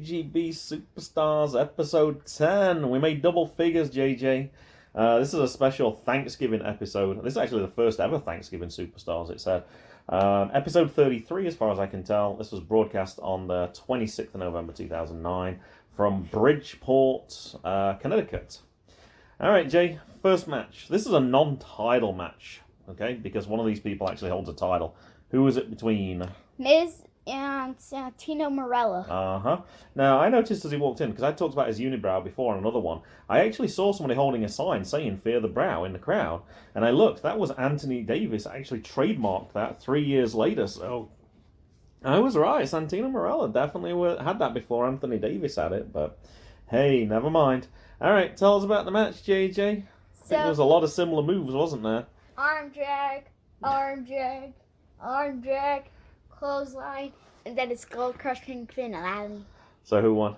JGB Superstars episode 10. We made double figures, JJ. This is a special Thanksgiving episode. This is actually the first ever Thanksgiving Superstars, it said. Episode 33, as far as I can tell. This was broadcast on the 26th of November 2009 from Bridgeport, Connecticut. Alright, Jay, first match. This is a non-title match, okay? Because one of these people actually holds a title. Who is it between? Miz and Santino Marella. Uh-huh. Now, I noticed as he walked in, because I talked about his unibrow before on another one, I actually saw somebody holding a sign saying "Fear the Brow" in the crowd. And I looked, that was Anthony Davis actually trademarked that 3 years later, so I was right. Santino Marella definitely had that before Anthony Davis had it, but hey, never mind. Alright, tell us about the match, JJ. I think there was a lot of similar moves, wasn't there? Arm drag, arm drag, arm drag, clothesline, and then a skull-crushing finale. So who won?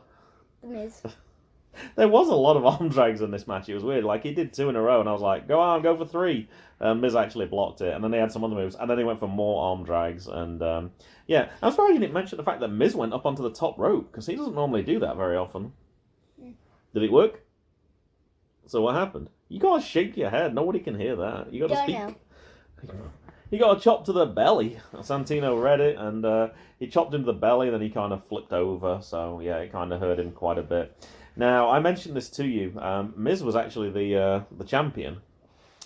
The Miz. There was a lot of arm drags in this match. It was weird. Like, he did 2 in a row, and I was like, go on, go for 3. Miz actually blocked it, and then they had some other moves, and then he went for more arm drags, and, yeah. I'm surprised you didn't mention the fact that Miz went up onto the top rope, because he doesn't normally do that very often. Did it work? So what happened? You gotta shake your head. Nobody can hear that. You gotta speak. Know. He got a chop to the belly. Santino read it, and he chopped him to the belly, and then he kind of flipped over. So, yeah, it kind of hurt him quite a bit. Now, I mentioned this to you. Miz was actually the champion,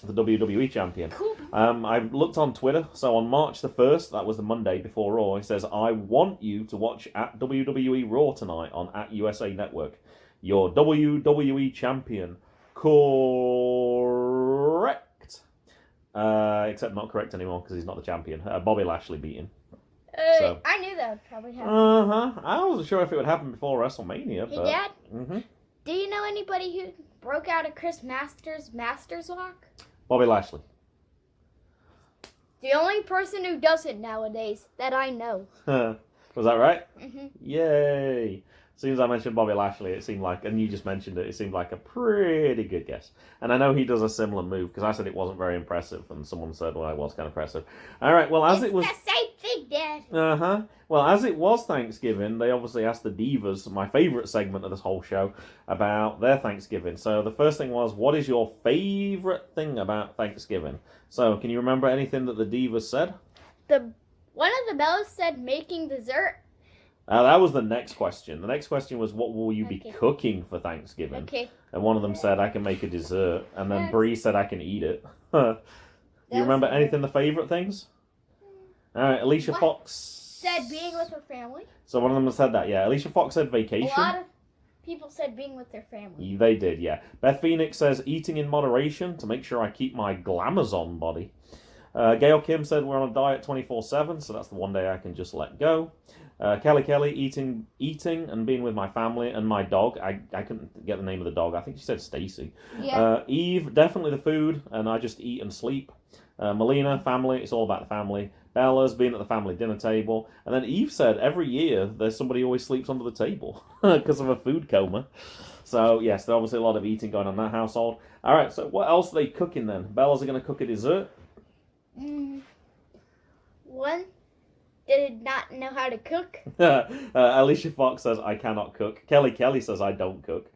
the WWE champion. Cool. I looked on Twitter. So on March the 1st, that was the Monday before Raw, he says, I want you to watch at WWE Raw tonight on at USA Network. Your WWE champion. Correct. Except not correct anymore because he's not the champion. Bobby Lashley beat him. So. I knew that would probably happen. I wasn't sure if it would happen before WrestleMania. Hey, but... Dad? Mm-hmm. Do you know anybody who broke out of Chris Masters' Masters Lock? Bobby Lashley. The only person who does it nowadays that I know. Was that right? Mm-hmm. Yay. As soon as I mentioned Bobby Lashley, it seemed like, and you just mentioned it, it seemed like a pretty good guess. And I know he does a similar move, because I said it wasn't very impressive, and someone said, well, it was kind of impressive. All right, well, as it was... It's the same thing, Dad. Uh-huh. Well, as it was Thanksgiving, they obviously asked the Divas, my favourite segment of this whole show, about their Thanksgiving. So the first thing was, what is your favourite thing about Thanksgiving? So, can you remember anything that the Divas said? One of the bellas said making dessert. That was the next question. The next question was, what will you be cooking for Thanksgiving? Okay. And one of them said, I can make a dessert. And then Bree said, I can eat it. You remember anything, the favourite things? All right, Alicia Fox said being with her family. So one of them said that, yeah. Alicia Fox said vacation. A lot of people said being with their family. They did, yeah. Beth Phoenix says eating in moderation to make sure I keep my glamazon body. Gail Kim said we're on a diet 24/7, so that's the one day I can just let go. Kelly eating and being with my family and my dog. I couldn't get the name of the dog. I think she said Stacy. Yeah. Eve, definitely the food, and I just eat and sleep. Melina, family. It's all about the family. Bella's being at the family dinner table. And then Eve said every year there's somebody who always sleeps under the table because of a food coma. So, yes, there's obviously a lot of eating going on in that household. All right, so what else are they cooking then? Bella's are going to cook a dessert? One did not know how to cook. Alicia Fox says, I cannot cook. Kelly says, I don't cook.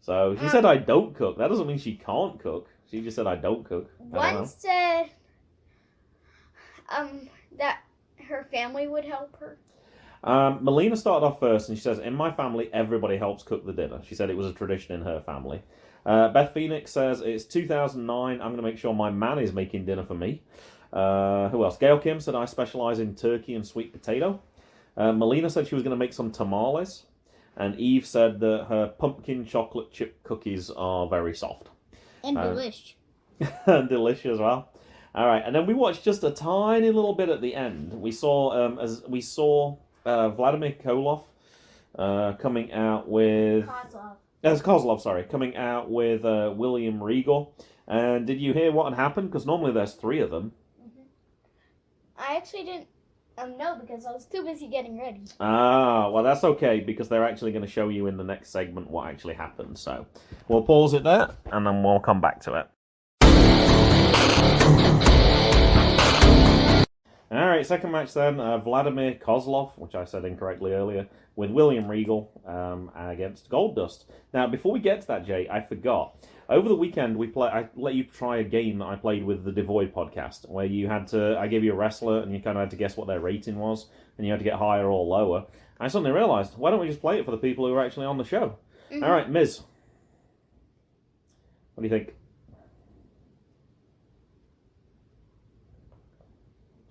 So she said, I don't cook. That doesn't mean she can't cook. She just said, I don't cook. One said that her family would help her. Melina started off first, and she says, in my family, everybody helps cook the dinner. She said it was a tradition in her family. Beth Phoenix says, it's 2009. I'm going to make sure my man is making dinner for me. Who else? Gail Kim said, I specialize in turkey and sweet potato. Melina said she was going to make some tamales. And Eve said that her pumpkin chocolate chip cookies are very soft. And delish. And delicious as well. All right, and then we watched just a tiny little bit at the end. We saw Vladimir Kozlov coming out with... Kozlov, sorry. Coming out with William Regal. And did you hear what had happened? Because normally there's 3 of them. I actually didn't know because I was too busy getting ready. Ah, well that's okay because they're actually going to show you in the next segment what actually happened. So we'll pause it there and then we'll come back to it. All right, second match then. Vladamir Kozlov, which I said incorrectly earlier, with William Regal against Goldust. Now, before we get to that, Jay, I forgot. Over the weekend, I let you try a game that I played with the Devoid podcast, where I gave you a wrestler, and you kind of had to guess what their rating was, and you had to get higher or lower. I suddenly realised, why don't we just play it for the people who are actually on the show? Mm-hmm. All right, Miz. What do you think?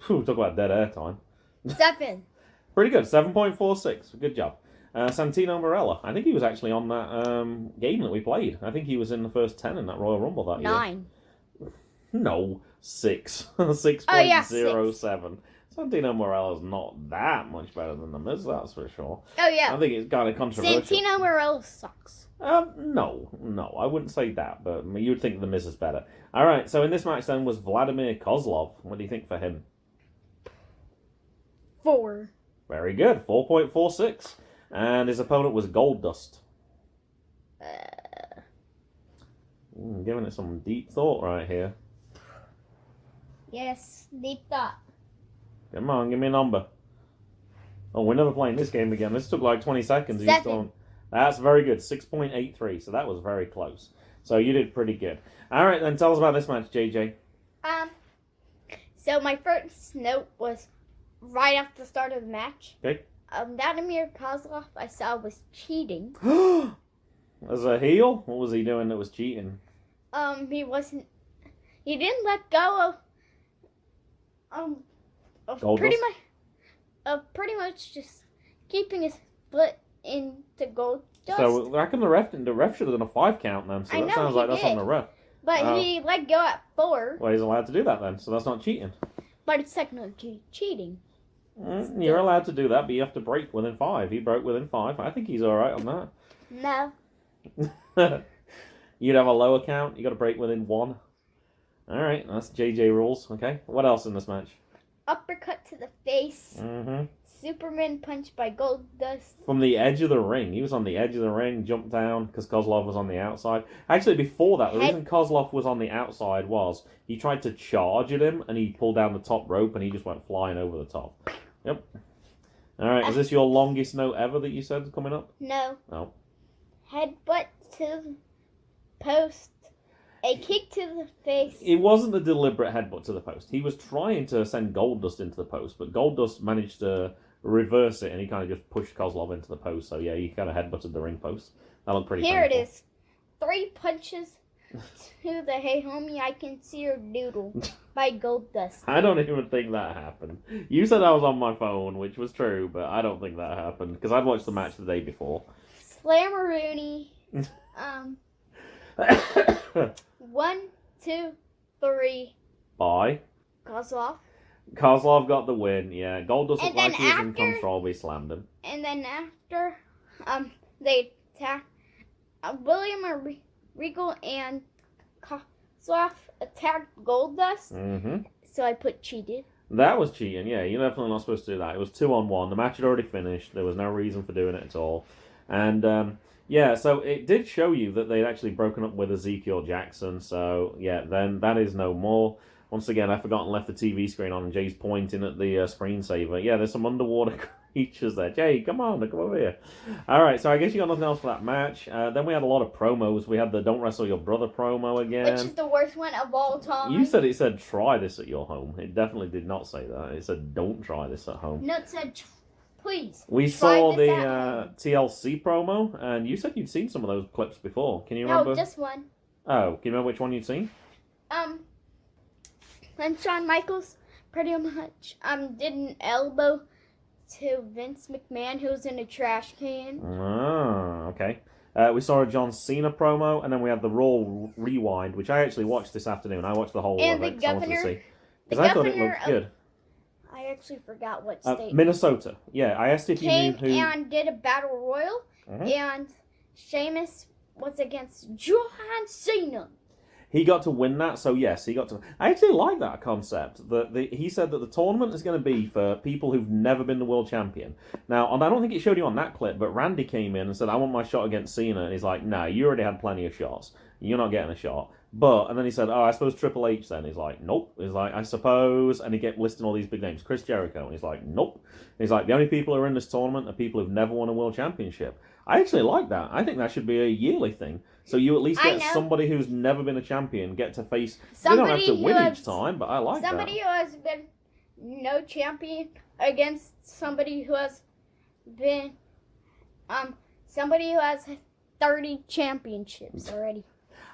Whew, talk about dead air time. 7. Pretty good, 7.46. Good job. Santino Marella. I think he was actually on that game that we played. I think he was in the first 10 in that Royal Rumble that 9. year. No, 6. 6.07. Oh, yeah, 6. Santino Marella's not that much better than The Miz, that's for sure. Oh, yeah. I think it's kind of controversial. Santino Marella sucks. No, I wouldn't say that, but you would think The Miz is better. All right, so in this match then was Vladimir Kozlov. What do you think for him? 4. Very good, 4.46. And his opponent was Goldust. Giving it some deep thought right here. Yes, deep thought. Come on, give me a number. Oh, we're never playing this game again. This took like 20 seconds. 7. That's very good, 6.83. So that was very close. So you did pretty good. All right, then tell us about this match, JJ. So my first note was right after the start of the match. Okay. Vladimir Kozlov, I saw, was cheating. As a heel? What was he doing that was cheating? He didn't let go of pretty much just keeping his foot into Goldust. So I reckon the ref should have done a 5 count then. So that sounds like that's on the ref. But he let go at 4. Well, he's allowed to do that then, so that's not cheating. But it's technically cheating. You're allowed to do that, but you have to break within 5. He broke within 5. I think he's all right on that. No. You'd have a lower count. You got to break within 1. All right, that's JJ rules. Okay, what else in this match? Uppercut to the face. Mm-hmm. Superman punch by Goldust. From the edge of the ring. He was on the edge of the ring, jumped down because Kozlov was on the outside. Actually, before that, the reason Kozlov was on the outside was he tried to charge at him and he pulled down the top rope and he just went flying over the top. Yep. All right, is this your longest note ever that you said coming up? No. Oh. Headbutt to the post. A kick to the face. It wasn't a deliberate headbutt to the post. He was trying to send Goldust into the post, but Goldust managed to reverse it, and he kind of just pushed Kozlov into the post. So, yeah, he kind of headbutted the ring post. That looked pretty Here painful. it is. 3 punches to the Hey Homie, I Can See Your Doodle by Goldust. I don't even think that happened. You said I was on my phone, which was true, but I don't think that happened, because I'd watched the match the day before. Slammaroony. 1, 2, 3. Bye. Kozlov. Kozlov got the win, yeah. Goldust looked like he was in after- control, but he slammed him. And then after, they attacked William Regal and Kozlov attacked Goldust. Mm-hmm. So I put cheated. That was cheating, yeah. You're definitely not supposed to do that. It was 2-on-1. The match had already finished. There was no reason for doing it at all. And, yeah, so it did show you that they'd actually broken up with Ezekiel Jackson. So, yeah, then that is no more. Once again, I forgot and left the TV screen on, and Jay's pointing at the screensaver. Yeah, there's some underwater creatures there. Jay, come on, come over here. All right, so I guess you got nothing else for that match. Then we had a lot of promos. We had the Don't Wrestle Your Brother promo again. Which is the worst one of all time. You said it said try this at your home. It definitely did not say that. It said don't try this at home. No, it said please. We saw the TLC promo, and you said you'd seen some of those clips before. Can you remember? No, just one. Oh, can you remember which one you'd seen? When Shawn Michaels pretty much did an elbow to Vince McMahon, who was in a trash can. Ah, okay. We saw a John Cena promo, and then we had the Raw Rewind, which I actually watched this afternoon. I watched the whole of it because I wanted to see. Because I thought it looked good. I actually forgot what state. Minnesota. Yeah, I asked if you knew who... and did a battle royal, and Sheamus was against John Cena. He got to win that, so yes, he got to... I actually like that concept. He said that the tournament is going to be for people who've never been the world champion. Now, I don't think it showed you on that clip, but Randy came in and said, I want my shot against Cena, and he's like, no, you already had plenty of shots. You're not getting a shot. And then he said, I suppose Triple H then. He's like, nope. He's like, I suppose. And he kept listing all these big names. Chris Jericho. And he's like, nope. And he's like, the only people who are in this tournament are people who've never won a world championship. I actually like that. I think that should be a yearly thing. So you at least get somebody who's never been a champion get to face... They don't have to win each time, but I like that. Somebody who has been no champion against somebody who has been... somebody who has 30 championships already.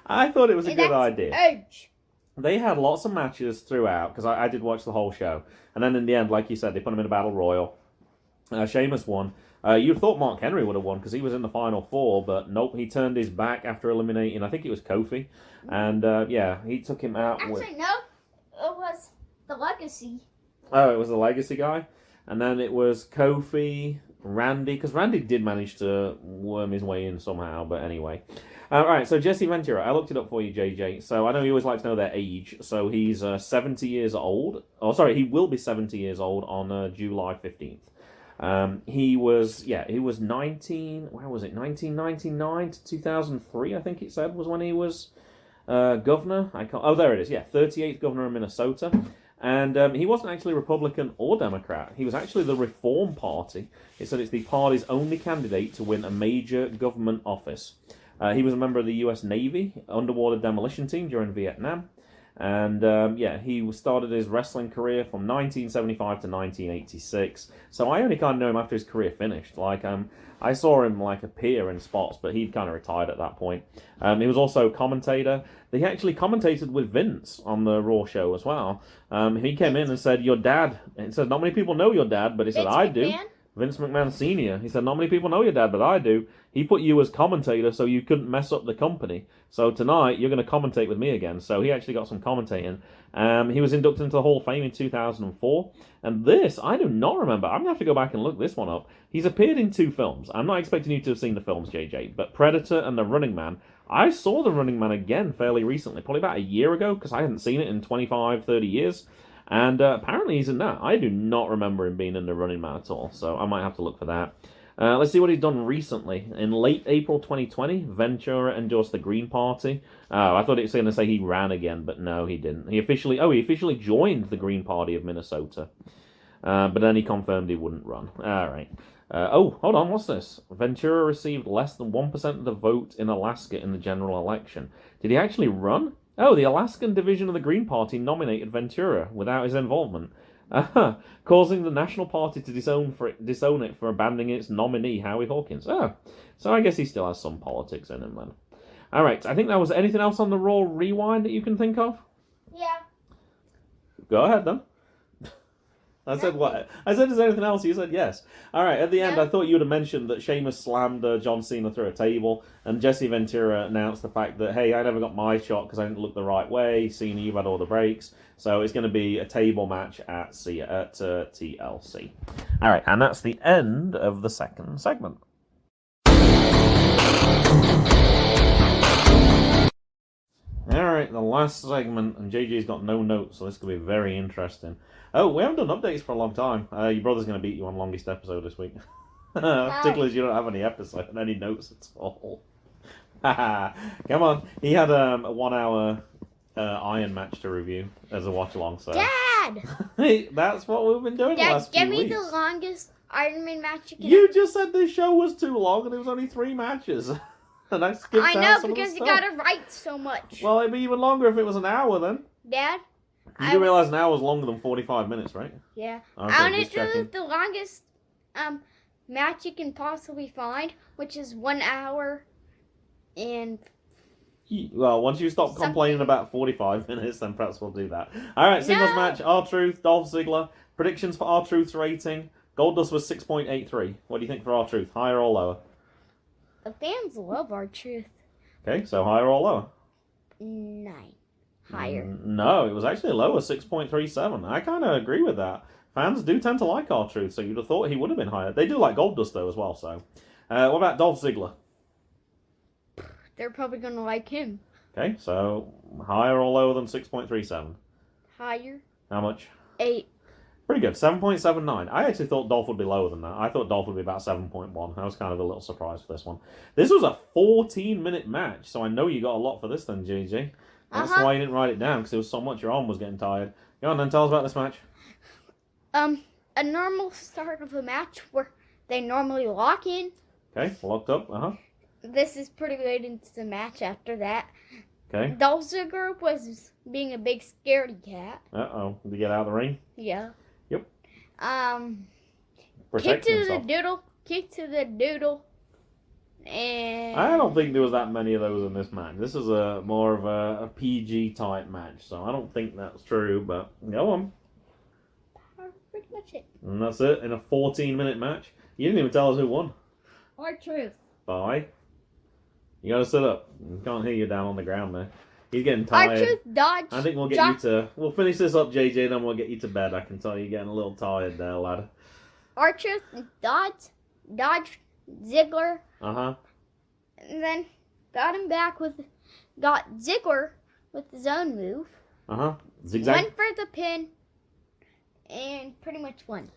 I thought it was a good idea. Edge. They had lots of matches throughout, because I did watch the whole show. And then in the end, like you said, they put him in a battle royal. Sheamus won. You'd thought Mark Henry would have won, because he was in the final four, but nope, he turned his back after eliminating, I think it was Kofi. And, he took him out no, it was the Legacy. Oh, it was the Legacy guy? And then it was Kofi, Randy, because Randy did manage to worm his way in somehow, but anyway. Alright, so Jesse Ventura, I looked it up for you, JJ. So I know you always like to know their age. So he's 70 years old. Oh, sorry, he will be 70 years old on July 15th. He was 1999 to 2003, I think it said, was when he was governor. There it is, 38th governor of Minnesota. And he wasn't actually Republican or Democrat. He was actually the Reform Party. It said it's the party's only candidate to win a major government office. He was a member of the U.S. Navy, underwater demolition team during Vietnam. And, he started his wrestling career from 1975 to 1986. So I only kind of know him after his career finished. I saw him, appear in spots, but he'd kind of retired at that point. He was also a commentator. He actually commentated with Vince on the Raw show as well. He came in and said, your dad. And he said, not many people know your dad, but he said, I do. Vince McMahon Sr. He said, not many people know your dad, but I do. He put you as commentator so you couldn't mess up the company. So tonight, you're going to commentate with me again. So he actually got some commentating. He was inducted into the Hall of Fame in 2004. And this, I do not remember. I'm going to have to go back and look this one up. He's appeared in 2 films. I'm not expecting you to have seen the films, JJ, but Predator and The Running Man. I saw The Running Man again fairly recently, probably about a year ago, because I hadn't seen it in 25, 30 years. And apparently he's in that. I do not remember him being in The Running Man at all, so I might have to look for that. Let's see what he's done recently. In late April 2020, Ventura endorsed the Green Party. Oh, I thought it was going to say he ran again, but no, he didn't. He officially joined the Green Party of Minnesota. But then he confirmed he wouldn't run. All right. Hold on, what's this? Ventura received less than 1% of the vote in Alaska in the general election. Did he actually run? Oh, the Alaskan division of the Green Party nominated Ventura without his involvement, causing the National Party to disown it for abandoning its nominee, Howie Hawkins. Oh, so I guess he still has some politics in him then. All right, I think that was anything else on the Raw Rewind that you can think of? Yeah. Go ahead then. I said what? I said, is there anything else? You said yes. All right, at the end, I thought you would have mentioned that Sheamus slammed John Cena through a table, and Jesse Ventura announced the fact that, hey, I never got my shot because I didn't look the right way. Cena, you've had all the breaks. So it's going to be a table match at TLC. All right, and that's the end of the second segment. Alright, the last segment, and JJ's got no notes, so this could be very interesting. Oh, we haven't done updates for a long time. Your brother's going to beat you on longest episode this week. Particularly as you don't have any any notes at all. Come on. He had a 1 hour Iron match to review as a watch-along, so... Dad! Hey, that's what we've been doing the last few weeks. Give me the longest Iron Man match you can You just said this show was too long and it was only 3 matches. And I skipped out know, some because of the you stuff. gotta write so much. Well, it'd be even longer if it was an hour then. Dad? You do realise an hour is longer than 45 minutes, right? Yeah. Okay, I want to do the longest match you can possibly find, which is 1 hour and... Well, once you stop complaining about 45 minutes, then perhaps we'll do that. Alright, singles match, R-Truth, Dolph Ziggler. Predictions for R-Truth's rating. Goldust was 6.83. What do you think for R-Truth? Higher or lower? The fans love R-Truth. Okay, so higher or lower? 9. Higher. No, it was actually lower, 6.37. I kind of agree with that. Fans do tend to like R-Truth, so you'd have thought he would have been higher. They do like Goldust, though, as well, so... what about Dolph Ziggler? They're probably going to like him. Okay, so higher or lower than 6.37? Higher. How much? 8. Pretty good, 7.79. I actually thought Dolph would be lower than that. I thought Dolph would be about 7.1. I was kind of a little surprised for this one. This was a 14-minute match, so I know you got a lot for this then, JJ. That's why you didn't write it down, because there was so much your arm was getting tired. Go on then, tell us about this match. A normal start of a match where they normally lock in. Okay, locked up, This is pretty late into the match after that. Okay. Dolph Ziggler was being a big scaredy cat. Uh-oh. Did he get out of the ring? Yeah. Yep. Kick to the doodle. And I don't think there was that many of those in this match. This is more of a PG type match, so I don't think that's true, but go on. Pretty much it. And that's it, in a 14-minute match. You didn't even tell us who won. R-Truth. Bye. You gotta sit up. We can't hear you down on the ground there. He's getting tired. R-Truth dodge. I think we'll get you to... We'll finish this up, JJ, then we'll get you to bed. I can tell you're getting a little tired there, lad. R-Truth dodge Ziggler. Uh-huh. And then got Ziggler with his own move. Uh-huh. Zigzag. Went for the pin. And pretty much won.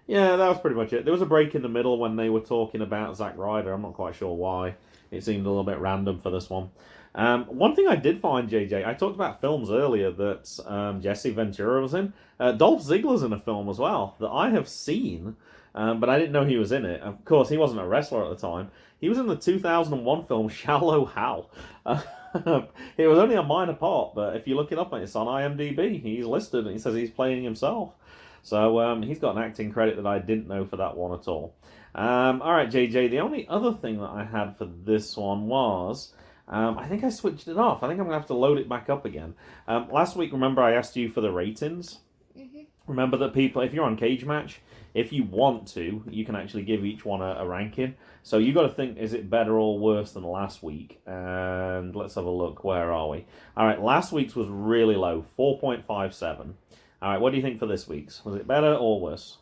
Yeah, that was pretty much it. There was a break in the middle when they were talking about Zack Ryder. I'm not quite sure why. It seemed a little bit random for this one. One thing I did find, JJ, I talked about films earlier that Jesse Ventura was in. Dolph Ziggler's in a film as well that I have seen, but I didn't know he was in it. Of course, he wasn't a wrestler at the time. He was in the 2001 film Shallow Hal. It was only a minor part, but if you look it up, it's on IMDb. He's listed and he says he's playing himself. So he's got an acting credit that I didn't know for that one at all. Alright, JJ, the only other thing that I had for this one was... I think I switched it off. I think I'm going to have to load it back up again. Last week, remember I asked you for the ratings? Mm-hmm. Remember that people, if you're on Cage Match, if you want to, you can actually give each one a ranking. So you got to think, is it better or worse than last week? And let's have a look. Where are we? Alright, last week's was really low, 4.57. Alright, what do you think for this week's? Was it better or worse?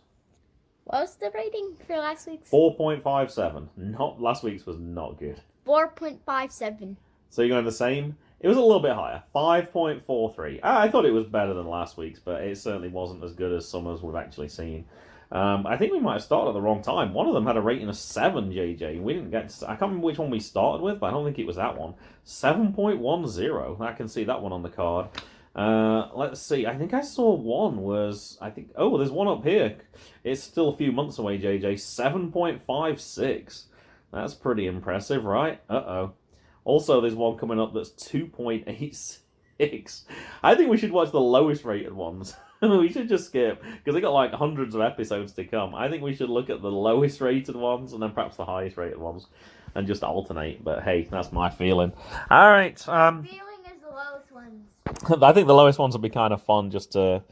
What was the rating for last week's? 4.57. Not last week's was not good. 4.57. So you're going the same? It was a little bit higher. 5.43. I thought it was better than last week's, but it certainly wasn't as good as some as we've actually seen. I think we might have started at the wrong time. One of them had a rating of 7, JJ. We didn't get to, I can't remember which one we started with, but I don't think it was that one. 7.10. I can see that one on the card. Let's see. I think I saw one was, oh, there's one up here. It's still a few months away, JJ. 7.56. That's pretty impressive, right? Uh-oh. Also, there's one coming up that's 2.86. I think we should watch the lowest rated ones. We should just skip, because they got like hundreds of episodes to come. I think we should look at the lowest rated ones and then perhaps the highest rated ones and just alternate. But hey, that's my feeling. All right. Feeling is the lowest ones. I think the lowest ones would be kind of fun just to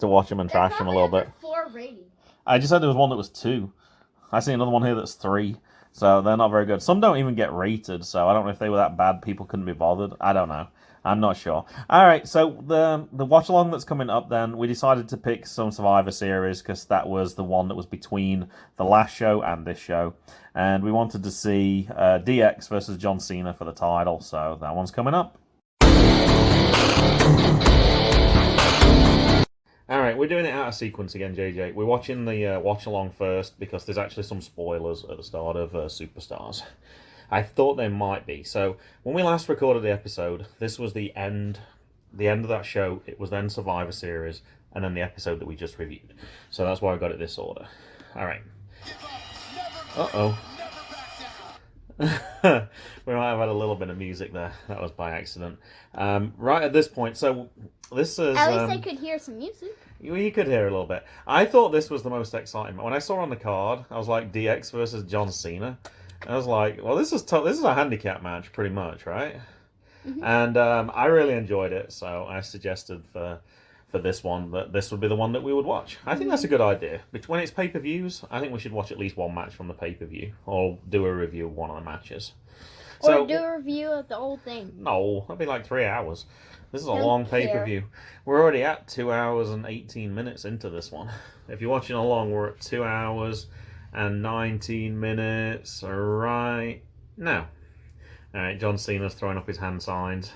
watch them and trash them a little bit. 4 rating. I just said there was one that was 2. I see another one here that's 3. So they're not very good. Some don't even get rated, so I don't know if they were that bad. People couldn't be bothered. I don't know. I'm not sure. All right, so the watch-along that's coming up then, we decided to pick some Survivor Series because that was the one that was between the last show and this show. And we wanted to see DX versus John Cena for the title, so that one's coming up. Alright, we're doing it out of sequence again, JJ. We're watching the watch-along first because there's actually some spoilers at the start of Superstars. I thought there might be. So, when we last recorded the episode, this was the end of that show. It was then Survivor Series, and then the episode that we just reviewed. So that's why I got it this order. Alright. Uh-oh. We might have had a little bit of music there. That was by accident. Right at this point, so this is... At least I could hear some music. You could hear a little bit. I thought this was the most exciting. When I saw on the card, I was like, DX versus John Cena. I was like, well, this is a handicap match, pretty much, right? Mm-hmm. And I really enjoyed it, so I suggested for this one that this would be the one that we would watch. I think that's a good idea. When it's pay-per-views, I think we should watch at least one match from the pay-per-view, or do a review of one of the matches. Or do a review of the whole thing. No, that'd be like 3 hours. This is a long pay-per-view. We're already at 2 hours and 18 minutes into this one. If you're watching along, we're at 2 hours and 19 minutes right now. Alright, John Cena's throwing up his hand signs.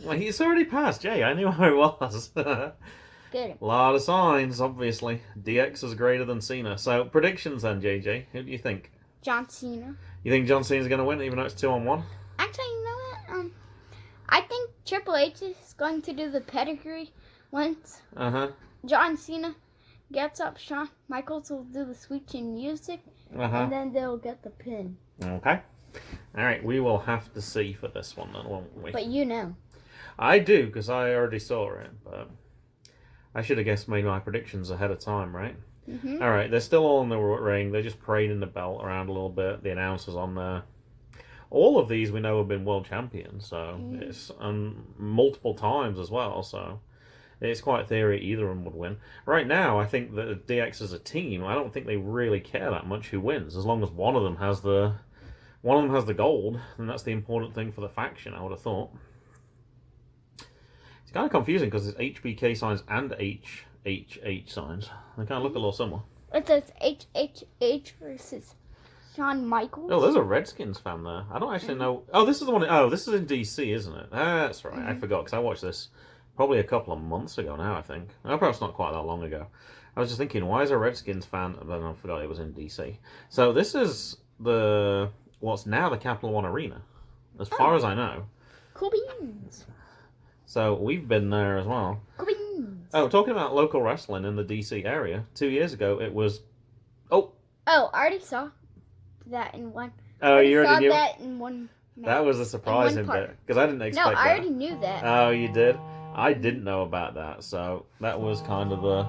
Well, he's already passed, Jay. I knew where it was. Good. A lot of signs, obviously. DX is greater than Cena. So, predictions then, JJ. Who do you think? John Cena. You think John Cena's going to win, even though it's 2-on-1? Actually, you know what? I think Triple H is going to do the pedigree once John Cena gets up. Shawn Michaels will do the switching music, and then they'll get the pin. Okay. All right, we will have to see for this one then, won't we? But you know. I do, because I already saw it, but I should have guessed made my predictions ahead of time, right? Mm-hmm. All right, they're still all in the ring. They're just parading the belt around a little bit. The announcer's on there. All of these we know have been world champions, so it's multiple times as well, so it's quite theory either of them would win. Right now, I think that DX as a team, I don't think they really care that much who wins, as long as one of them has the gold, and that's the important thing for the faction, I would have thought. It's kind of confusing because it's HBK signs and HHH signs. They kind of look a little similar. It says HHH versus Shawn Michaels. Oh, there's a Redskins fan there. I don't actually know. Oh, this is the one. Oh, this is in DC, isn't it? That's right. I forgot because I watched this probably a couple of months ago now, I think. Oh, perhaps not quite that long ago. I was just thinking, why is a Redskins fan? But then I forgot it was in DC. So this is what's now the Capital One Arena, as far as I know. Cool beans. So we've been there as well. Cool beans. Oh, talking about local wrestling in the DC area, 2 years ago it was. Oh, I already saw that in one. Oh, you already knew that in one. That was a surprising bit because I didn't expect that. No, I already knew that. Oh, you did? I didn't know about that, so that was kind of the.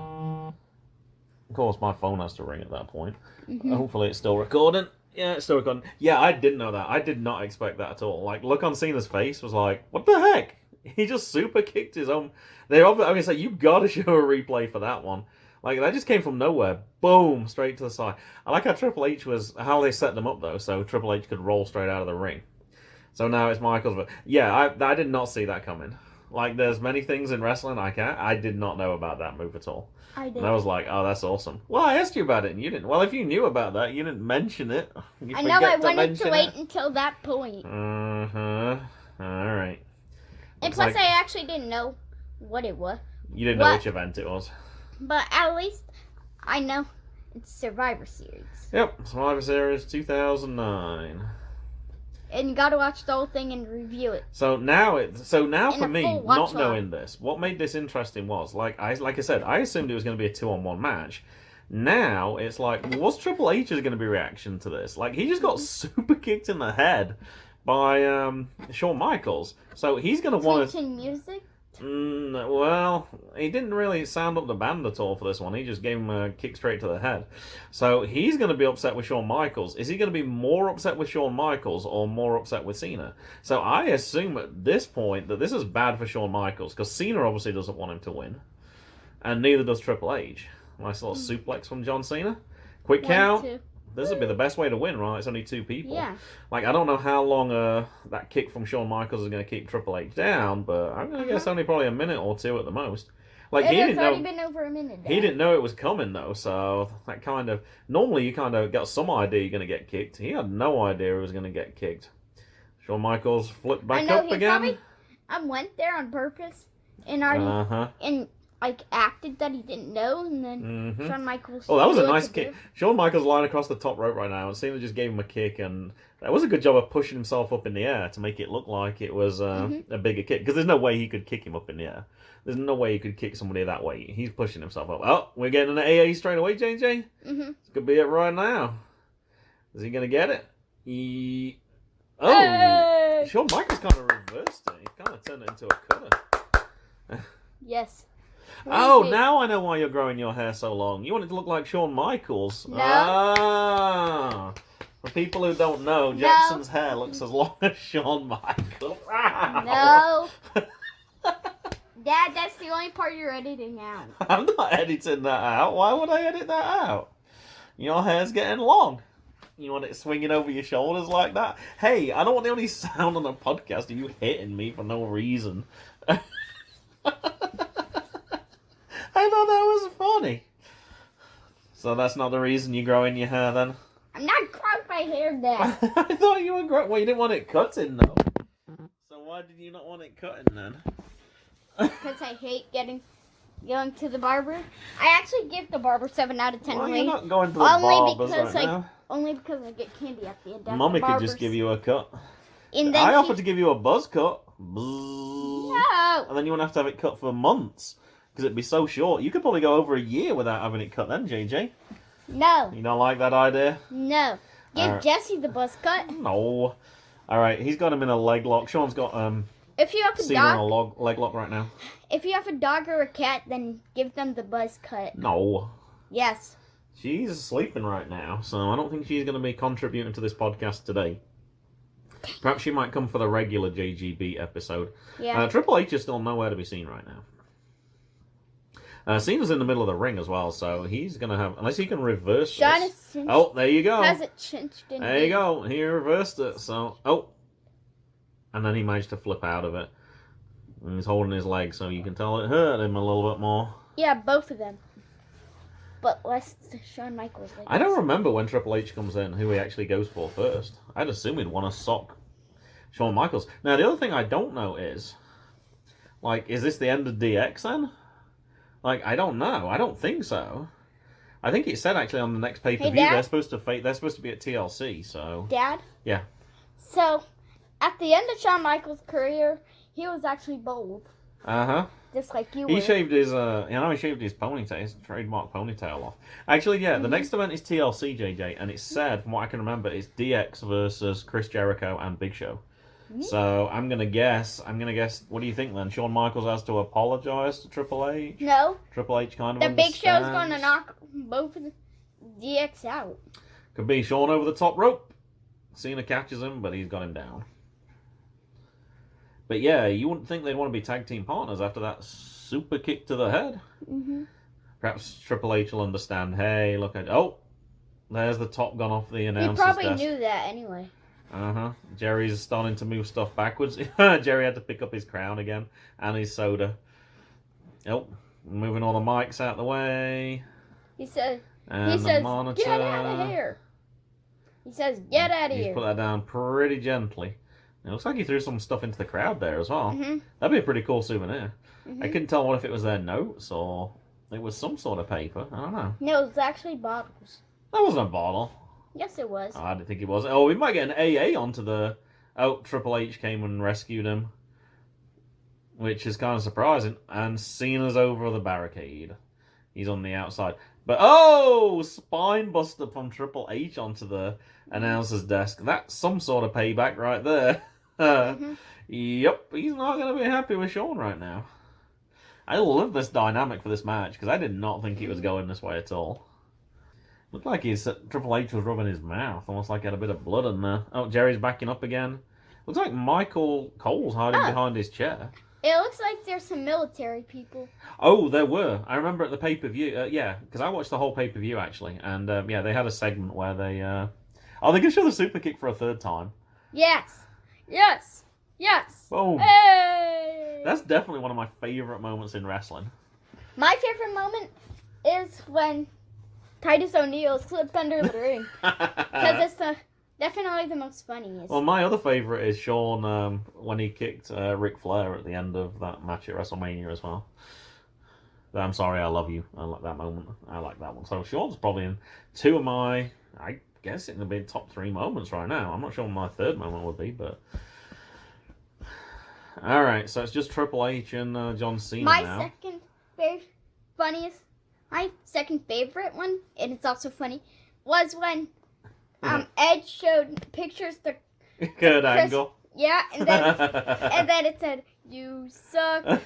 Of course, my phone has to ring at that point. Hopefully, it's still recording. Yeah, it's still recording. Yeah, I didn't know that. I did not expect that at all. Like, look on Cena's face was like, what the heck? He just super kicked his own. You got to show a replay for that one. Like, that just came from nowhere. Boom, straight to the side. I like how Triple H how they set them up, though, so Triple H could roll straight out of the ring. So now it's Michaels. But yeah, I did not see that coming. Like, there's many things in wrestling I did not know about that move at all. I did. And I was like, oh, that's awesome. Well, I asked you about it, and you didn't. Well, if you knew about that, you didn't mention it. I know, I wanted to wait until that point. All right. And plus, I actually didn't know what it was. You didn't know which event it was. But at least I know it's Survivor Series. Yep, Survivor Series 2009. And you got to watch the whole thing and review it. So now for me, not knowing this, what made this interesting was like I said, I assumed it was going to be a 2-on-1 match. Now it's like, what's Triple H's going to be reaction to this? Like, he just got super kicked in the head by Shawn Michaels, so he's going to want to. Music. Well, he didn't really sound up the band at all for this one. He just gave him a kick straight to the head. So he's going to be upset with Shawn Michaels. Is he going to be more upset with Shawn Michaels or more upset with Cena? So I assume at this point that this is bad for Shawn Michaels because Cena obviously doesn't want him to win. And neither does Triple H. Nice little suplex from John Cena. Quick count. 1, 2. This would be the best way to win, right? It's only 2 people. Yeah. Like, I don't know how long that kick from Shawn Michaels is going to keep Triple H down, but I'm going to guess only probably a minute or 2 at the most. Like, it's already been over a minute. He didn't know it was coming, though, so that kind of... Normally, you kind of got some idea you're going to get kicked. He had no idea he was going to get kicked. Shawn Michaels flipped back up again. I went there on purpose and already... And acted that he didn't know, and then Shawn Michaels... Oh, that was a nice kick. Shawn Michaels lying across the top rope right now, and Cena just gave him a kick, and that was a good job of pushing himself up in the air to make it look like it was a bigger kick, because there's no way he could kick him up in the air. There's no way he could kick somebody that way. He's pushing himself up. Oh, we're getting an AA straight away, JJ? This could be it right now. Is he going to get it? Oh! Shawn Michaels kind of reversed it. He kind of turned it into a cutter. Yes. Oh, now I know why you're growing your hair so long. You want it to look like Shawn Michaels. No. Ah. For people who don't know, Jackson's hair looks as long as Shawn Michaels. No. Dad, that's the only part you're editing out. I'm not editing that out. Why would I edit that out? Your hair's getting long. You want it swinging over your shoulders like that? Hey, I don't want the only sound on the podcast of you hitting me for no reason. I thought that was funny. So that's not the reason you're growing your hair then? I'm not growing my hair, Dad. I thought you were growing... Well, you didn't want it cutting though. So why did you not want it cutting then? Because I hate going to the barber. I actually give the barber 7 out of 10 Well, rate. you're not going to the barbers right now. Only because I get candy at the end. Mommy could just give you a cut. And then I offered to give you a buzz cut. No, No. And then you wouldn't have to have it cut for months because it'd be so short. You could probably go over a year without having it cut then, JJ. No. You don't like that idea? No. Give Jesse the buzz cut. No. All right, he's got him in a leg lock. Sean's got if you have a Cena dog, in a leg lock right now. If you have a dog or a cat, then give them the buzz cut. No. Yes. She's sleeping right now, so I don't think she's going to be contributing to this podcast today. Perhaps she might come for the regular JGB episode. Yeah. Triple H is still nowhere to be seen right now. Cena's in the middle of the ring as well, so he's going to have... Unless he can reverse this. Oh, there you go. Has it cinched in? There you go. He reversed it, so... Oh. And then he managed to flip out of it. And he's holding his leg, so you can tell it hurt him a little bit more. Yeah, both of them. But less Shawn Michaels. I don't remember when Triple H comes in who he actually goes for first. I'd assume he'd want to sock Shawn Michaels. Now, the other thing I don't know is, like, is this the end of DX then? Like, I don't know. I don't think so. I think it said actually on the next pay-per-view they're supposed to be at TLC, so... Dad? Yeah. So, at the end of Shawn Michaels' career, he was actually bald. Uh-huh. Just like you He were. shaved his, he shaved his ponytail, his trademark ponytail off. Actually, yeah, the next event is TLC, JJ, and it's said, from what I can remember, it's DX versus Chris Jericho and Big Show. So, I'm gonna guess, what do you think then? Shawn Michaels has to apologize to Triple H? No. Triple H kind of The Big understands. Show's gonna knock both of the DX out. Could be Shawn over the top rope. Cena catches him, but he's got him down. But yeah, you wouldn't think they'd want to be tag team partners after that super kick to the head. Mm-hmm. Perhaps Triple H will understand, hey, look at... Oh! There's the top gone off the announcer's He probably desk. knew that anyway. Uh-huh. Jerry's starting to move stuff backwards. Jerry had to pick up his crown again. And his soda. Oh, moving all the mics out the way. He says, monitor. get out of here. He says, get out of here. He's put that down pretty gently. It looks like he threw some stuff into the crowd there as well. Mm-hmm. That'd be a pretty cool souvenir. Mm-hmm. I couldn't tell what if it was their notes or it was some sort of paper. I don't know. No, it's actually bottles. That wasn't a bottle. Yes, it was. Oh, I didn't think it was. Oh, we might get an AA onto the... Oh, Triple H came and rescued him. Which is kind of surprising. And Cena's over the barricade. He's on the outside. But, oh! Spine buster from Triple H onto the announcer's desk. That's some sort of payback right there. Mm-hmm. Yep, he's not going to be happy with Shawn right now. I love this dynamic for this match, because I did not think it was going this way at all. Looked like Triple H was rubbing his mouth, almost like he had a bit of blood in there. Oh, Jerry's backing up again. Looks like Michael Cole's hiding behind his chair. It looks like there's some military people. Oh, there were. I remember at the pay-per-view. Yeah, because I watched the whole pay-per-view, actually. And, yeah, they had a segment where they... Oh, they can show the super kick for a third time. Yes. Yes. Yes. Boom. Hey. That's definitely one of my favourite moments in wrestling. My favorite moment is when Titus O'Neil slipped under the ring. Because it's definitely the most funniest. Well, my other favourite is Shawn when he kicked Ric Flair at the end of that match at WrestleMania as well. I'm sorry, I love you. I like that moment. I like that one. So Shawn's probably in two of my, I guess it would be top 3 moments right now. I'm not sure what my third moment would be, but... Alright, so it's just Triple H and John Cena now. My second favorite one, and it's also funny, was when Edge showed pictures to Good Angle. Yeah, and then it said, "You suck."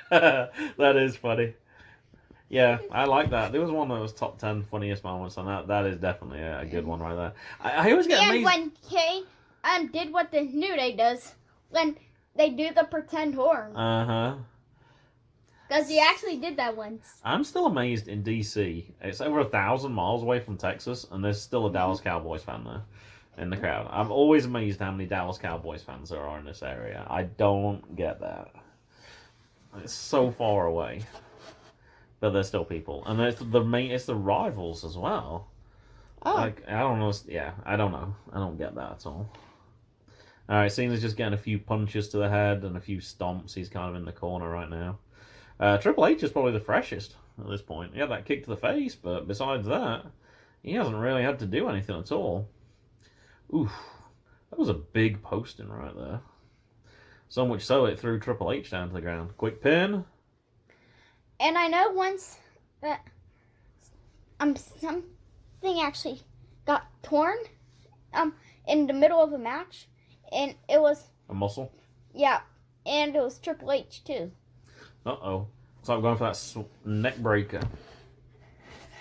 That is funny. Yeah, I like that. There was one that was top 10 funniest moments, and that is definitely a good one right there. I always get amazed. And when Kane did what the New Day does, when they do the pretend horn. Uh-huh. Because he actually did that once. I'm still amazed in DC. It's over 1,000 miles away from Texas, and there's still a Dallas Cowboys fan there in the crowd. I'm always amazed how many Dallas Cowboys fans there are in this area. I don't get that. It's so far away. But there's still people. And it's the rivals as well. Oh. Like, I don't know. Yeah, I don't know. I don't get that at all. Alright, Cena's just getting a few punches to the head and a few stomps. He's kind of in the corner right now. Triple H is probably the freshest at this point. He had that kick to the face, but besides that, he hasn't really had to do anything at all. Oof. That was a big posting right there. So much so it threw Triple H down to the ground. Quick pin. And I know once that something actually got torn in the middle of a match, and it was A muscle. yeah, and it was Triple H too. Uh-oh. So I'm going for that neck breaker.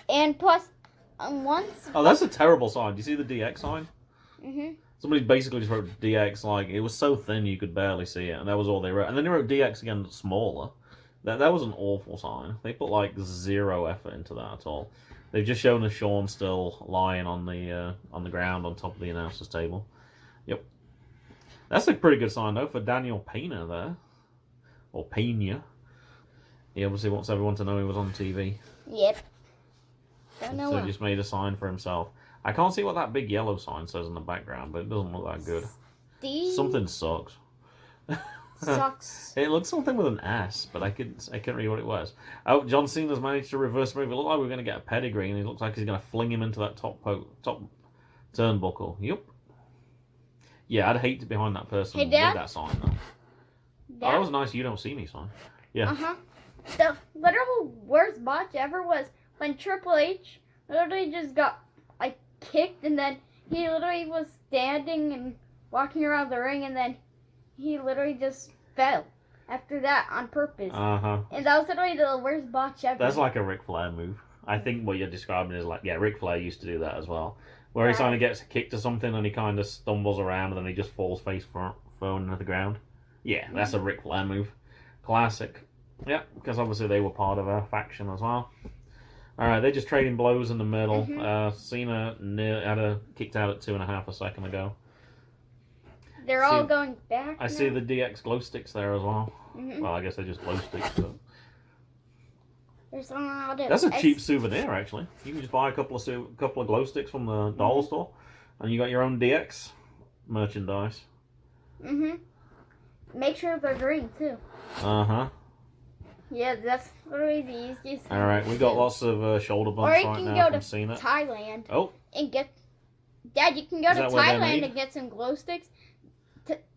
And plus, once. Oh, that's a terrible sign. Do you see the DX sign? Mhm. Somebody basically just wrote DX, like, it was so thin you could barely see it, and that was all they wrote. And then they wrote DX again smaller. That was an awful sign. They put, like, zero effort into that at all. They've just shown us Sean still lying on the ground on top of the announcer's table. Yep. That's a pretty good sign, though, for Daniel Pena there. Or Pena. He obviously wants everyone to know he was on TV. Yep. Don't know So why. he just made a sign for himself. I can't see what that big yellow sign says in the background, but it doesn't look that good. Something sucks. Sucks. It looks something with an S, but I couldn't read what it was. Oh, John Cena's managed to reverse move. It looked like we're going to get a pedigree, and it looks like he's going to fling him into that top turnbuckle. Yep. Yeah, I'd hate to be behind that person with Dad? that sign, though. Oh, that was a nice "you don't see me" sign. Yeah. Uh-huh. The literal worst botch ever was when Triple H literally just got, like, kicked, and then he literally was standing and walking around the ring, and then he literally just fell after that on purpose. Uh-huh. And that was literally the worst botch ever. That's like a Ric Flair move. I think what you're describing is like, yeah, Ric Flair used to do that as well. Where he kind of gets kicked to something and he kind of stumbles around and then he just falls face thrown into the ground. Yeah, that's a Ric Flair move. Classic. Yeah, because obviously they were part of a faction as well. Alright, they're just trading blows in the middle. Cena had a kicked out at 2.5 a second ago. They're all going back. I see the DX glow sticks there as well. Mm-hmm. Well, I guess they're just glow sticks. But There's all the that's a cheap souvenir, actually. You can just buy a couple of glow sticks from the dollar store, and you got your own DX merchandise. Make sure they're green too. Uh-huh. Yeah, that's literally the easiest. All right, we got lots of shoulder bumps right now from Cena. Thailand. Oh. And get. Dad, you can go to Thailand and get some glow sticks.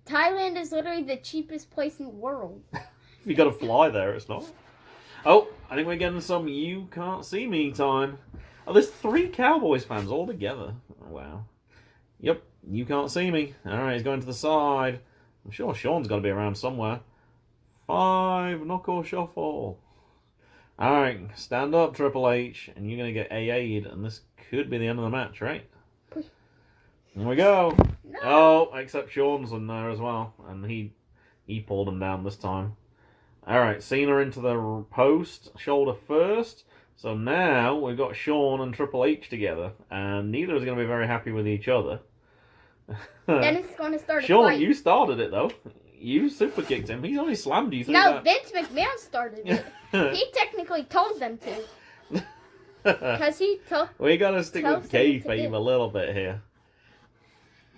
Thailand is literally the cheapest place in the world. If you got to fly there, it's not. Oh, I think we're getting some "you can't see me" time. Oh, there's 3 Cowboys fans all together. Oh, wow. Yep, "you can't see me." All right, he's going to the side. I'm sure Sean's got to be around somewhere. 5, knuckle shuffle. All right, stand up, Triple H, and you're going to get AA'd, and this could be the end of the match, right? Here we go. No. Oh, except Sean's in there as well, and he pulled him down this time. All right, Cena into the post, shoulder first. So now we've got Sean and Triple H together, and neither is going to be very happy with each other. Then it's going to start a Sean, fight. you started it though. You super kicked him. He's only slammed you through No, that. Vince McMahon started it. He technically told them to. Because he told. We got to stick with Cena to kayfabe do. a little bit here.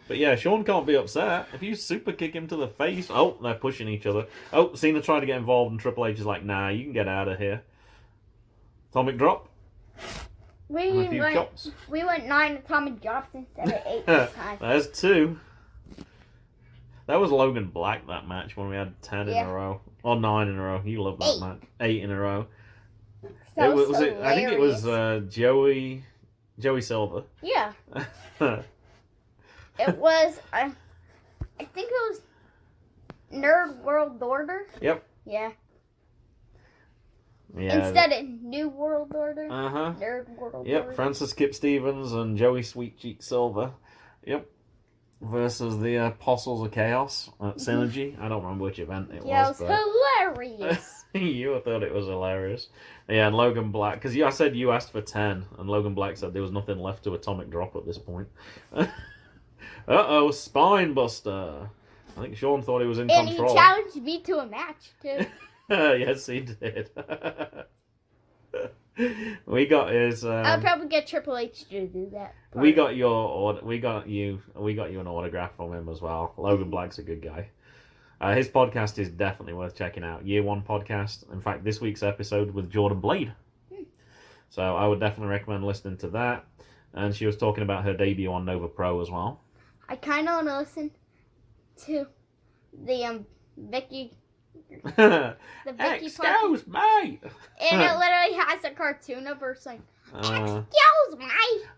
But yeah, Sean can't be upset. If you super kick him to the face... Oh, they're pushing each other. Oh, Cena tried to get involved and Triple H is like, nah, you can get out of here. Atomic drop. We went 9 atomic drops instead of 8 this time. There's 2. That was Logan Black, that match, when we had 10 in a row. Or 9 in a row. You love that match. 8 in a row. So I think it was Joey Silver. Yeah. It was, I think it was Nerd World Order. Yep. Yeah. Yeah. Instead of New World Order. Uh-huh. Nerd World Order. Yep, Francis Kip Stevens and Joey Sweet Cheek Silver. Yep. Versus the Apostles of Chaos at Synergy. I don't remember which event it was. Yeah, it was hilarious. You thought it was hilarious. Yeah, and Logan Black, because I said you asked for 10, and Logan Black said there was nothing left to Atomic Drop at this point. Uh-oh, Spine Buster. I think Sean thought he was in control. And he challenged me to a match, too. Yes, he did. We got his. I'll probably get Triple H to do that. We got you an autograph from him as well. Logan Black's a good guy. His podcast is definitely worth checking out. Year One podcast. In fact, this week's episode with Jordan Blade. So I would definitely recommend listening to that. And she was talking about her debut on Nova Pro as well. I kind of want to listen to the Vicky. The Vicky Excuse me. And it literally has a cartoon of her saying, "Excuse me."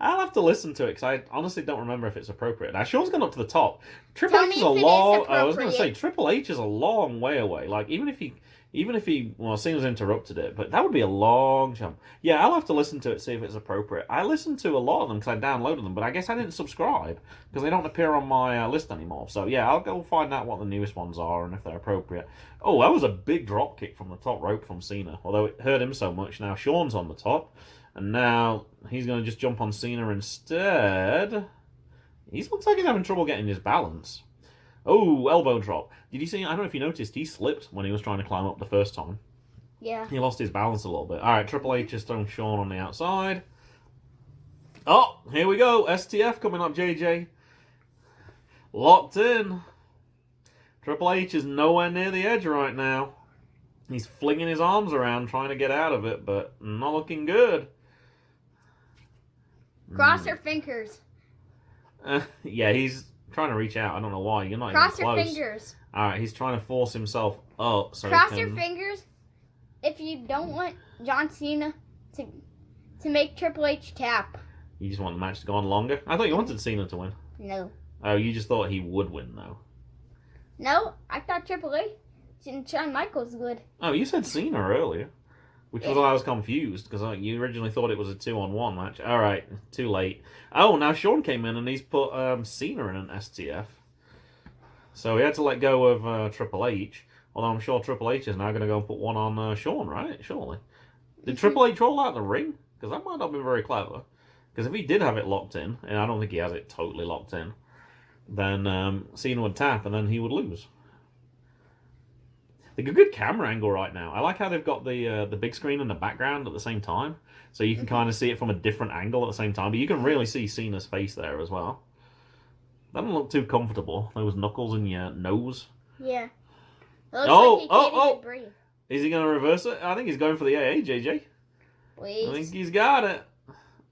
I'll have to listen to it because I honestly don't remember if it's appropriate. Now, Sean's gone up to the top. Triple Tell H me is a if it is long. I was going to say appropriate. Triple H is a long way away. Like even if he, well, Cena's interrupted it, but that would be a long jump. Yeah, I'll have to listen to it, see if it's appropriate. I listened to a lot of them because I downloaded them, but I guess I didn't subscribe because they don't appear on my list anymore. So yeah, I'll go find out what the newest ones are and if they're appropriate. Oh, that was a big drop kick from the top rope from Cena. Although it hurt him so much, now Sean's on the top, and now he's going to just jump on Cena instead. He looks like he's having trouble getting his balance. Oh, elbow drop. Did you see? I don't know if you noticed, he slipped when he was trying to climb up the first time. Yeah. He lost his balance a little bit. Alright, Triple H has thrown Sean on the outside. Oh, here we go. STF coming up, JJ. Locked in. Triple H is nowhere near the edge right now. He's flinging his arms around trying to get out of it, but not looking good. Cross your fingers. Yeah, he's trying to reach out. I don't know why. You're not Cross even your close. fingers. Alright, he's trying to force himself up. So Cross your fingers if you don't want John Cena to make Triple H tap. You just want the match to go on longer? I thought you wanted Cena to win. No. Oh, you just thought he would win, though. No, I thought Triple H and Shawn Michaels would. Oh, you said Cena earlier. Which was why I was confused, because you originally thought it was a 2-on-1 match. Alright, too late. Oh, now Sean came in and he's put Cena in an STF. So he had to let go of Triple H. Although I'm sure Triple H is now going to go and put one on Sean, right? Surely. Did Triple H roll out the ring? Because that might not be very clever. Because if he did have it locked in, and I don't think he has it totally locked in, then Cena would tap and then he would lose. They've got a good camera angle right now. I like how they've got the big screen in the background at the same time. So you can kind of see it from a different angle at the same time. But you can really see Cena's face there as well. That doesn't look too comfortable. Those knuckles in your nose. Yeah. It looks like he can't even breathe. Is he going to reverse it? I think he's going for the AA, JJ. Please. I think he's got it.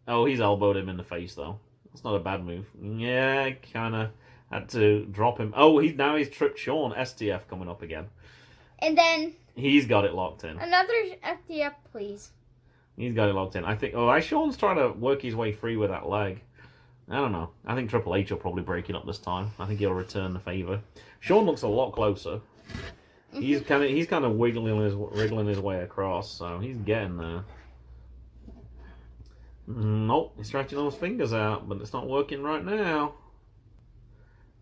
Oh, he's elbowed him in the face, though. That's not a bad move. Yeah, kind of had to drop him. Oh, now he's tripped Sean. STF coming up again. And then... He's got it locked in. Another FTF, please. He's got it locked in. I think... Oh, Sean's trying to work his way free with that leg. I don't know. I think Triple H will probably break it up this time. I think he'll return the favour. Sean looks a lot closer. He's kind of wriggling his way across, so he's getting there. Nope, he's stretching those fingers out, but it's not working right now.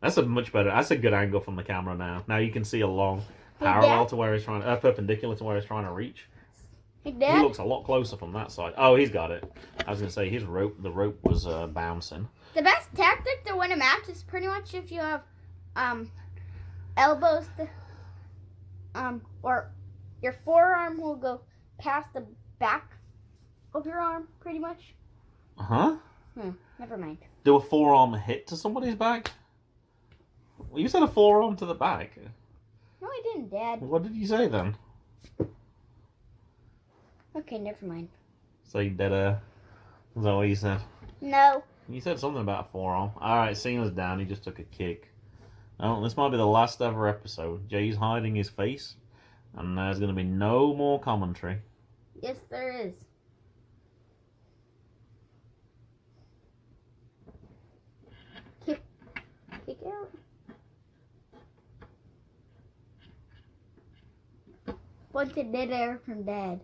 That's a good angle from the camera now. Now you can see along parallel to where he's trying perpendicular to where he's trying to reach. Hey, He Dad? looks a lot closer from that side. Oh, he's got it. I was going to say the rope was bouncing. The best tactic to win a match is pretty much if you have elbows or your forearm will go past the back of your arm, pretty much. Huh? Never mind. Do a forearm hit to somebody's back? Well, you said a forearm to the back. No, I didn't, Dad. What did you say then? Okay, never mind. So you did is that what you said? No. You said something about a forearm. Alright, Cena's down. He just took a kick. Oh, this might be the last ever episode. Jay's hiding his face. And there's going to be no more commentary. Yes, there is. Kick out. What's it did there from Dad?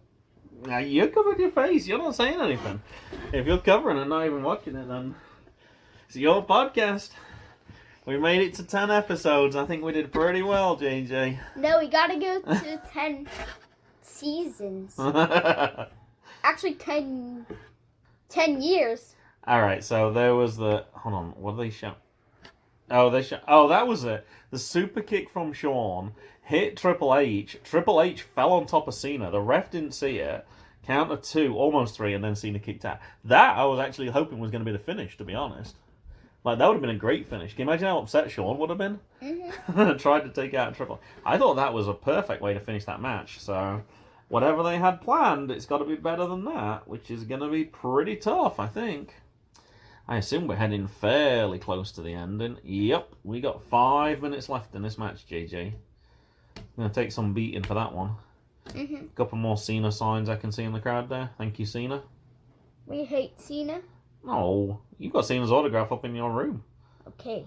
Now, you covered your face. You're not saying anything. If you're covering and not even watching it, then it's your podcast. We made it to 10 episodes. I think we did pretty well, JJ. No, we gotta go to 10 seasons. Actually, 10 years. Alright, so there was the... Hold on, what did they show? Oh, that was it. The super kick from Sean hit Triple H. Triple H fell on top of Cena. The ref didn't see it. Count of 2, almost 3, and then Cena kicked out. That I was actually hoping was going to be the finish, to be honest. Like, that would have been a great finish. Can you imagine how upset Sean would have been? Mm-hmm. Tried to take out Triple H. I thought that was a perfect way to finish that match. So, whatever they had planned, it's got to be better than that, which is going to be pretty tough, I think. I assume we're heading fairly close to the end. And yep, we got 5 minutes left in this match, JJ. Gonna take some beating for that one. Mm-hmm. Couple more Cena signs I can see in the crowd there. Thank you, Cena. We hate Cena. No, you got Cena's autograph up in your room. Okay.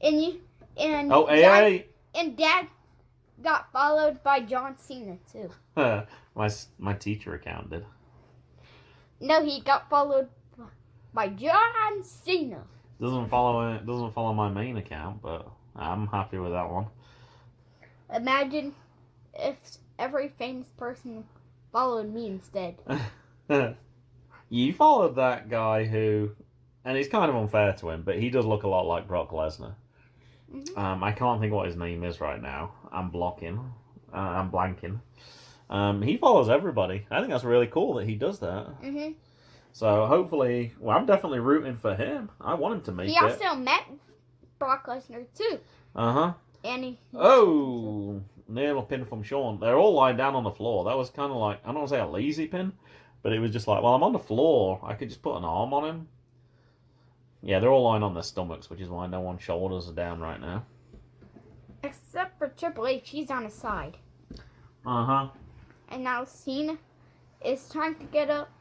And Oh, hey, and Dad got followed by John Cena too. hey! my teacher account did. No, he got followed by John Cena. Doesn't follow my main account, but I'm happy with that one. Imagine if every famous person followed me instead. You followed that guy who, and it's kind of unfair to him, but he does look a lot like Brock Lesnar. Mm-hmm. I can't think what his name is right now. I'm blanking. He follows everybody. I think that's really cool that he does that. Mm-hmm. So hopefully, well, I'm definitely rooting for him. I want him to make it. He also met Brock Lesnar too. Uh-huh. And he nail pin from Sean. They're all lying down on the floor. That was kind of like, I don't want to say a lazy pin, but it was just like, well, I'm on the floor. I could just put an arm on him. Yeah, they're all lying on their stomachs, which is why no one's shoulders are down right now. Except for Triple H, he's on his side. Uh-huh. And now Cena is trying to get up.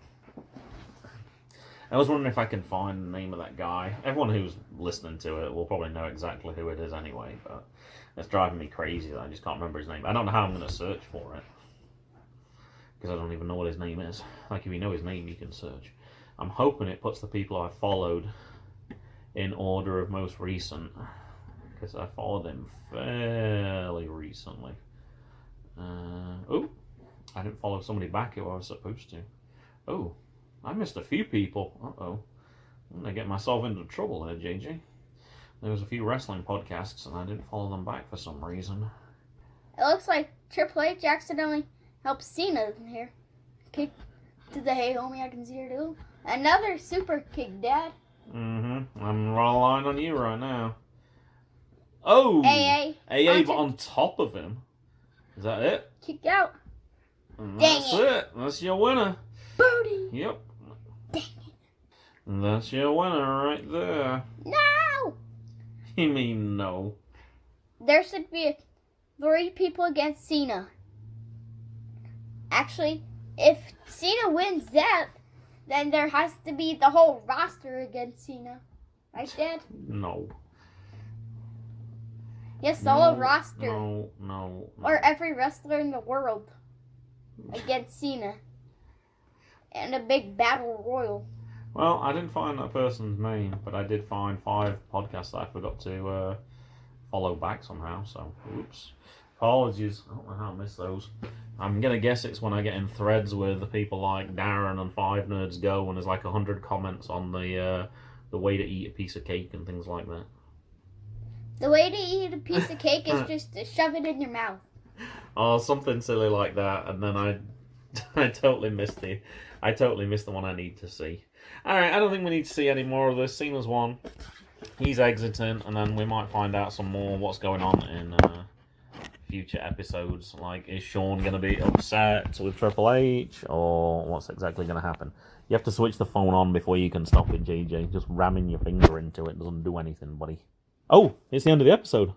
I was wondering if I can find the name of that guy. Everyone who's listening to it will probably know exactly who it is anyway, but it's driving me crazy that I just can't remember his name. I don't know how I'm going to search for it, because I don't even know what his name is. Like, if you know his name, you can search. I'm hoping it puts the people I followed in order of most recent, because I followed him fairly recently. Oh, I didn't follow somebody back who I was supposed to. Oh, I missed a few people. Uh-oh. I'm going to get myself into trouble there, JJ. There was a few wrestling podcasts, and I didn't follow them back for some reason. It looks like Triple H accidentally helped Cena here. Kick to the hey homie, I can see her do. Another super kick, Dad. Mm-hmm. I'm relying on you right now. Oh! AA, but on top of him. Is that it? Kick out. And Dang that's it. That's your winner. Booty. Yep. Dang it. And that's your winner right there. No! You mean no? There should be 3 people against Cena. Actually, if Cena wins that, then there has to be the whole roster against Cena. Right, Dad? No. Yes, the whole roster. No. Or every wrestler in the world against Cena. And a big battle royal. Well, I didn't find that person's name, but I did find 5 podcasts that I forgot to follow back somehow, so oops. Apologies. I don't know how I missed those. I'm going to guess it's when I get in threads with the people like Darren and 5 Nerds Go, and there's like 100 comments on the way to eat a piece of cake and things like that. The way to eat a piece of cake is just to shove it in your mouth. Oh, something silly like that, and then I totally missed the one I need to see. Alright, I don't think we need to see any more of this. Cena's won. He's exiting, and then we might find out some more what's going on in future episodes. Like, is Sean going to be upset with Triple H, or what's exactly going to happen? You have to switch the phone on before you can stop it, JJ. Just ramming your finger into it doesn't do anything, buddy. Oh, it's the end of the episode.